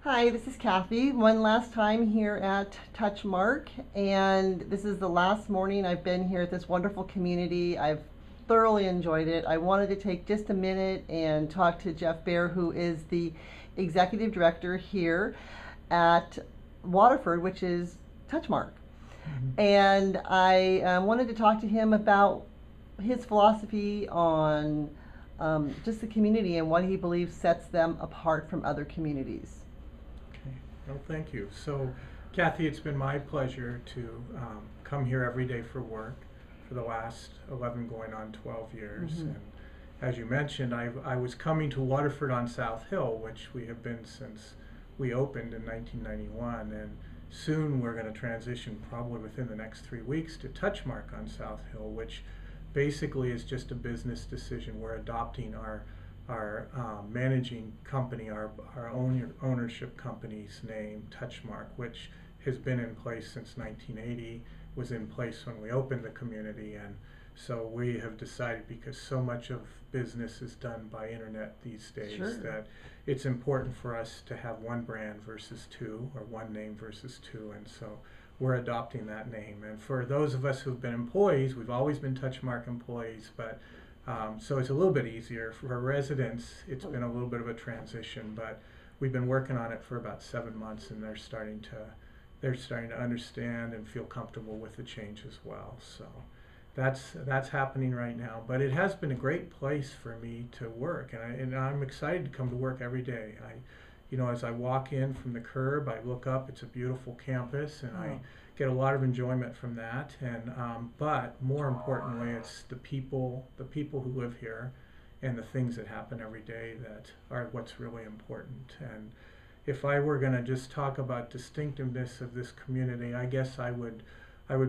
Hi, this is Kathy. One last time here at Touchmark, and this is the last morning I've been here at this wonderful community. I've thoroughly enjoyed it. I wanted to take just a minute and talk to Jeff Bair, who is the executive director here at Waterford, which is Touchmark. And I wanted to talk to him about his philosophy on just the community and what he believes sets them apart from other communities. Okay, well, thank you. So, Kathy, it's been my pleasure to come here every day for work for the last 11 going on 12 years. Mm-hmm. And as you mentioned, I was coming to Waterford on South Hill, which we have been since we opened in 1991. And soon we're going to transition, probably within the next 3 weeks, to Touchmark on South Hill, which basically is just a business decision. We're adopting our managing company, our ownership company's name, Touchmark, which has been in place since 1980, was in place when we opened the community. And so we have decided, because so much of business is done by internet these days, Sure. that it's important for us to have one brand versus two, or one name versus two. And so we're adopting that name. And for those of us who've been employees, we've always been Touchmark employees, but so it's a little bit easier. For our residents, it's been a little bit of a transition, but we've been working on it for about 7 months, and they're starting to understand and feel comfortable with the change as well. So that's happening right now. But it has been a great place for me to work, and I'm excited to come to work every day. As I walk in from the curb, I look up. It's a beautiful campus, and I get a lot of enjoyment from that. And but more importantly, it's the people who live here, and the things that happen every day that are what's really important. And if I were going to just talk about distinctiveness of this community, I guess I would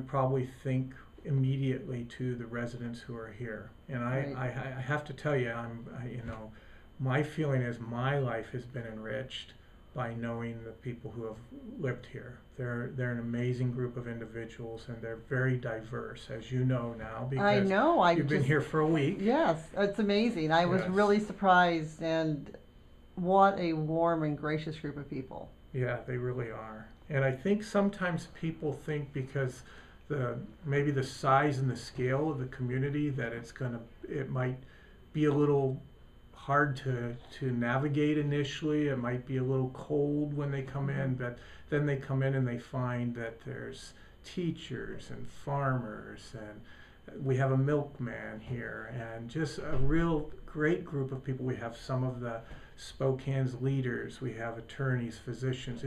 probably think immediately to the residents who are here. And Right. I have to tell you, my feeling is my life has been enriched by knowing the people who have lived here. They're an amazing group of individuals, and they're very diverse, as you know now, I because know. I you've been just here for a week. Yes, it's amazing. I was Yes. really surprised, and what a warm and gracious group of people. Yeah, they really are. And I think sometimes people think, because maybe the size and the scale of the community, that it might be a little hard to navigate initially. It might be a little cold when they come in, but then they come in and they find that there's teachers and farmers, and we have a milkman here, and just a real great group of people. We have some of the Spokane's leaders, we have attorneys, physicians.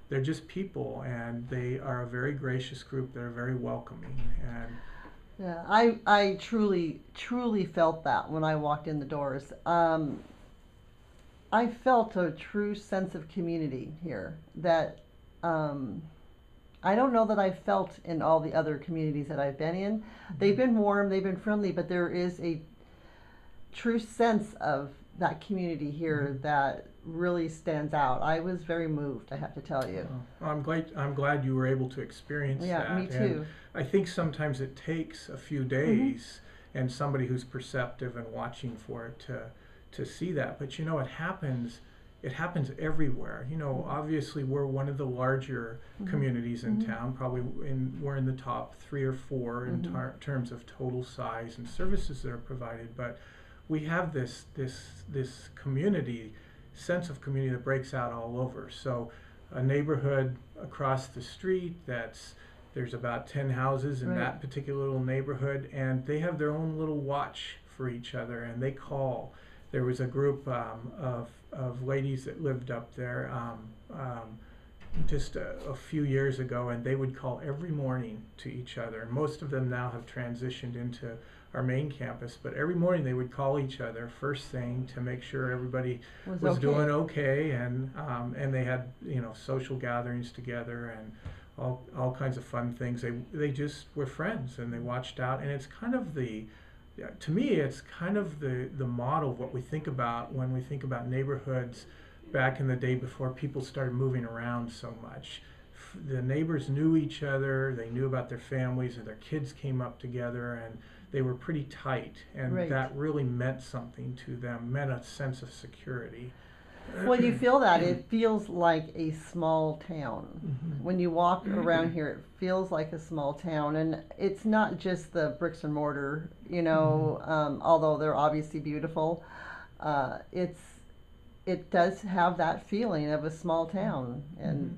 They're just people, and they are a very gracious group. They're very welcoming. And Yeah, I truly felt that when I walked in the doors. I felt a true sense of community here that um, I don't know that I felt in all the other communities that I've been in. They've been warm, they've been friendly, but there is a true sense of that community here that really stands out. I was very moved, I have to tell you. I'm glad you were able to experience Yeah, that. me too. And I think sometimes it takes a few days and somebody who's perceptive and watching for it to see that. But it happens everywhere. Obviously we're one of the larger communities in town. Probably we're in the top 3 or 4 in terms of total size and services that are provided. But we have this community sense of community that breaks out all over. So a neighborhood across the street, there's about 10 houses in Right. that particular little neighborhood, and they have their own little watch for each other, and they call. There was a group of ladies that lived up there just a few years ago, and they would call every morning to each other. And most of them now have transitioned into our main campus, but every morning they would call each other first thing to make sure everybody was Okay. doing okay. And they had social gatherings together, and all kinds of fun things. They just were friends, and they watched out. And it's kind of to me, it's kind of the model of what we think about when we think about neighborhoods back in the day, before people started moving around so much. The neighbors knew each other, they knew about their families, and their kids came up together, and they were pretty tight, and Right. that really meant something to them, meant a sense of security. Well, you feel that. It feels like a small town. When you walk around here, it feels like a small town. And it's not just the bricks and mortar, you know, although they're obviously beautiful. It's it does have that feeling of a small town, and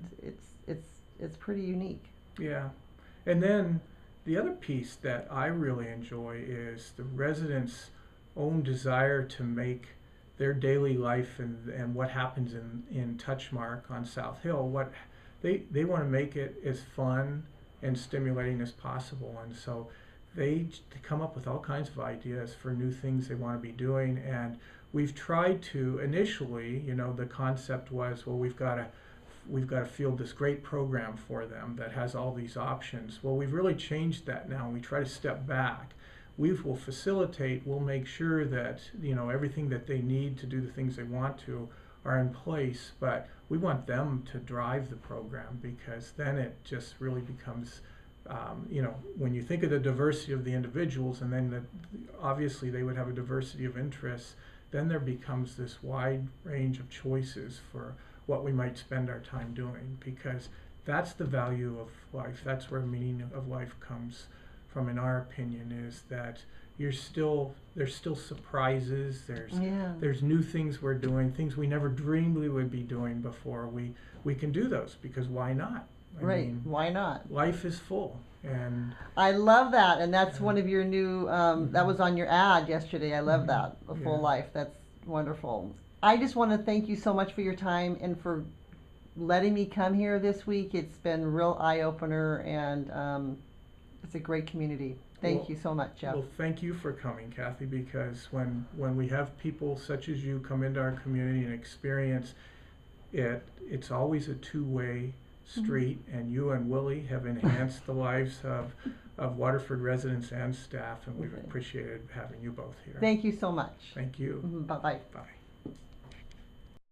it's pretty unique. Yeah. And then the other piece that I really enjoy is the residents' own desire to make their daily life and what happens in Touchmark on South Hill, what they want to make it as fun and stimulating as possible. And so they come up with all kinds of ideas for new things they want to be doing. And we've tried to initially, you know, the concept was, well, we've got to field this great program for them that has all these options. Well, we've really changed that now. We try to step back. We will facilitate, we'll make sure that, you know, everything that they need to do the things they want to are in place, but we want them to drive the program, because then it just really becomes, you know, when you think of the diversity of the individuals, and then obviously they would have a diversity of interests, then there becomes this wide range of choices for what we might spend our time doing, because that's the value of life. That's where meaning of life comes from, in our opinion, is that there's still surprises, there's new things we're doing, things we never dreamed we would be doing before. We can do those, because why not? I mean, why not? Life is full. And I love that, and that's one of your new, that was on your ad yesterday. I love that, a full life. That's wonderful. I just want to thank you so much for your time and for letting me come here this week. It's been a real eye-opener, and it's a great community. Thank you so much, Jeff. Well, thank you for coming, Kathy, because when we have people such as you come into our community and experience it, it's always a two-way street, and you and Willie have enhanced the lives of Waterford residents and staff, and we've appreciated having you both here. Thank you so much. Thank you. Bye-bye. Bye.